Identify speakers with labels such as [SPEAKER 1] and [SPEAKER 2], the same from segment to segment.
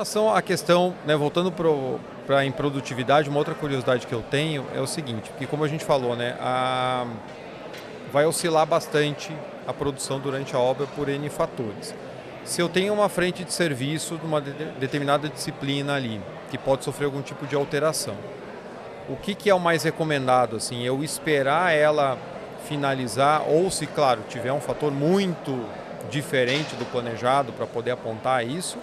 [SPEAKER 1] relação à questão, né, voltando para a improdutividade, uma outra curiosidade que eu tenho é o seguinte, porque como a gente falou, né, vai oscilar bastante a produção durante a obra por N fatores. Se eu tenho uma frente de serviço de uma determinada disciplina ali, que pode sofrer algum tipo de alteração, o que é o mais recomendado? Assim, eu esperar ela finalizar, ou se, claro, tiver um fator muito diferente do planejado para poder apontar isso,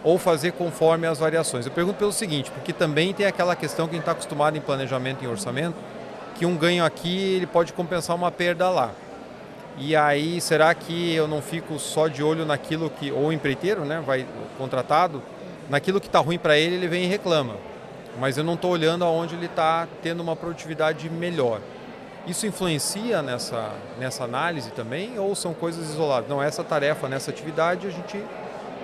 [SPEAKER 1] ou fazer conforme as variações. Eu pergunto pelo seguinte, porque também tem aquela questão que a gente está acostumado em planejamento e em orçamento, que um ganho aqui ele pode compensar uma perda lá. E aí, será que eu não fico só de olho naquilo que, ou o empreiteiro, né, vai contratado, naquilo que está ruim para ele, ele vem e reclama. Mas eu não estou olhando aonde ele está tendo uma produtividade melhor. Isso influencia nessa análise também, ou são coisas isoladas? Não, essa tarefa, nessa atividade, a gente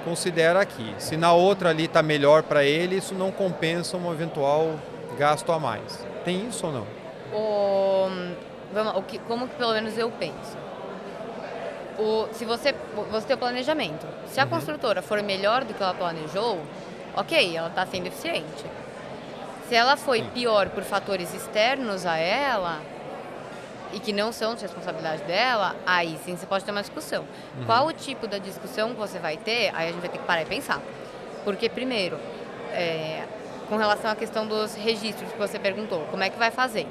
[SPEAKER 1] considera aqui. Se na outra ali está melhor para ele, isso não compensa um eventual gasto a mais. Tem isso ou não?
[SPEAKER 2] Como que pelo menos eu penso? Se você tem o planejamento. Se a construtora for melhor do que ela planejou, ok, ela está sendo eficiente. Se ela foi pior por fatores externos a ela, e que não são de responsabilidade dela, aí sim você pode ter uma discussão. Qual o tipo da discussão que você vai ter? Aí a gente vai ter que parar e pensar. Porque, primeiro, com relação à questão dos registros que você perguntou, como é que vai fazer?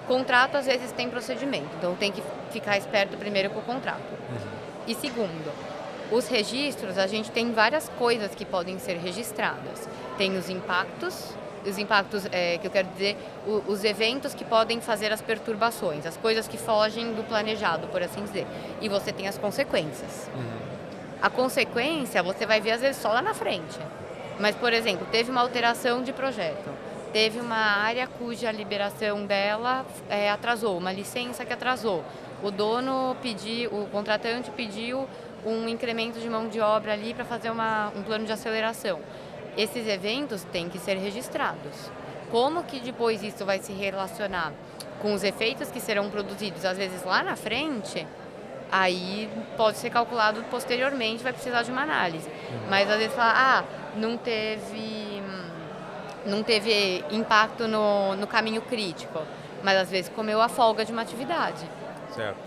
[SPEAKER 2] Contrato, às vezes, tem procedimento, então tem que ficar esperto primeiro com o contrato. E segundo, os registros, a gente tem várias coisas que podem ser registradas. Tem os impactos que eu quero dizer, os eventos que podem fazer as perturbações, as coisas que fogem do planejado, por assim dizer. E você tem as consequências. A consequência você vai ver às vezes só lá na frente. Mas, por exemplo, teve uma alteração de projeto, teve uma área cuja liberação dela atrasou, uma licença que atrasou. O contratante pediu um incremento de mão de obra ali para fazer um plano de aceleração. Esses eventos têm que ser registrados. Como que depois isso vai se relacionar com os efeitos que serão produzidos, às vezes lá na frente, aí pode ser calculado posteriormente, vai precisar de uma análise. Mas às vezes falar, não teve impacto no caminho crítico, mas às vezes comeu a folga de uma atividade.
[SPEAKER 1] Certo.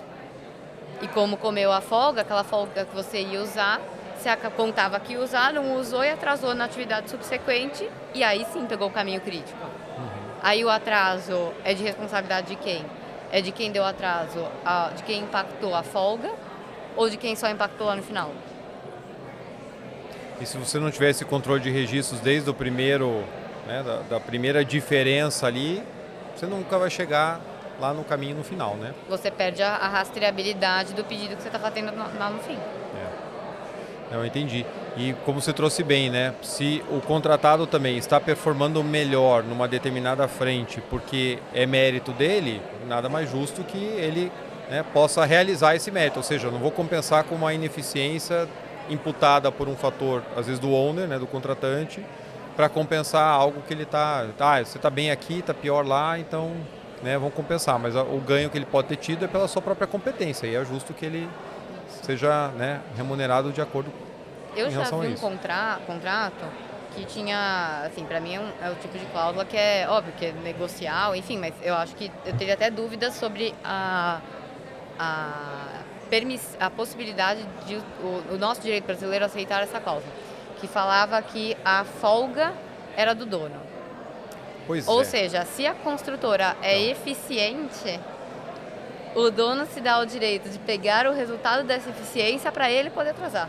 [SPEAKER 2] E como comeu a folga, aquela folga que você ia usar, você contava que ia usar, não usou e atrasou na atividade subsequente, e aí sim pegou o caminho crítico. Aí o atraso é de responsabilidade de quem? É de quem deu atraso, de quem impactou a folga ou de quem só impactou lá no final?
[SPEAKER 1] E se você não tiver esse controle de registros desde o primeiro, né, da primeira diferença ali, você nunca vai chegar lá no caminho no final, né?
[SPEAKER 2] Você perde a rastreabilidade do pedido que você está fazendo lá no fim.
[SPEAKER 1] Eu entendi. E como você trouxe bem, né? Se o contratado também está performando melhor numa determinada frente porque é mérito dele, nada mais justo que ele, né, possa realizar esse mérito. Ou seja, eu não vou compensar com uma ineficiência imputada por um fator, às vezes do owner, né, do contratante, para compensar algo que ele está... você está bem aqui, está pior lá, então, né, vamos compensar. Mas o ganho que ele pode ter tido é pela sua própria competência e é justo que ele seja, né, remunerado de acordo
[SPEAKER 2] Eu
[SPEAKER 1] em
[SPEAKER 2] já
[SPEAKER 1] relação a
[SPEAKER 2] vi um
[SPEAKER 1] isso.
[SPEAKER 2] contrato que tinha, assim, para mim é o tipo de cláusula que é óbvio que é negocial, enfim, mas eu acho que eu teria até dúvidas sobre a possibilidade de o nosso direito brasileiro aceitar essa cláusula, que falava que a folga era do dono. Ou seja, se a construtora é eficiente, o dono se dá o direito de pegar o resultado dessa eficiência para ele poder atrasar.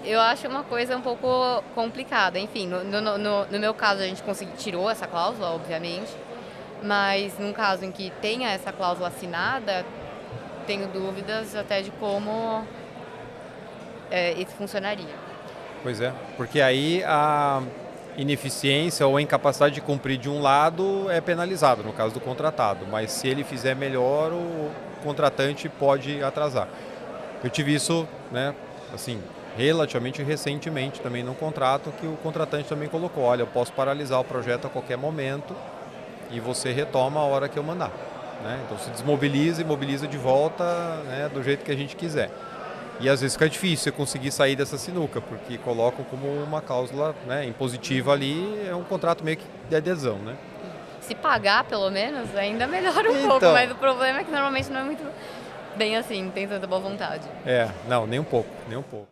[SPEAKER 2] Eu acho uma coisa um pouco complicada. Enfim, no meu caso a gente tirou essa cláusula, obviamente, mas num caso em que tenha essa cláusula assinada, tenho dúvidas até de como isso funcionaria.
[SPEAKER 1] Pois é, porque aí a ineficiência ou a incapacidade de cumprir de um lado é penalizado, no caso do contratado, mas se ele fizer melhor, o contratante pode atrasar. Eu tive isso, né, assim, relativamente recentemente também num contrato que o contratante também colocou, olha, eu posso paralisar o projeto a qualquer momento e você retoma a hora que eu mandar, né? Então se desmobiliza e mobiliza de volta, né, do jeito que a gente quiser. E às vezes fica difícil você conseguir sair dessa sinuca, porque colocam como uma cláusula, né, impositiva ali, é um contrato meio que de adesão, né?
[SPEAKER 2] Se pagar, pelo menos, ainda melhora um pouco, mas o problema é que normalmente não é muito bem assim, tem tanta boa vontade.
[SPEAKER 1] Não, nem um pouco, nem um pouco.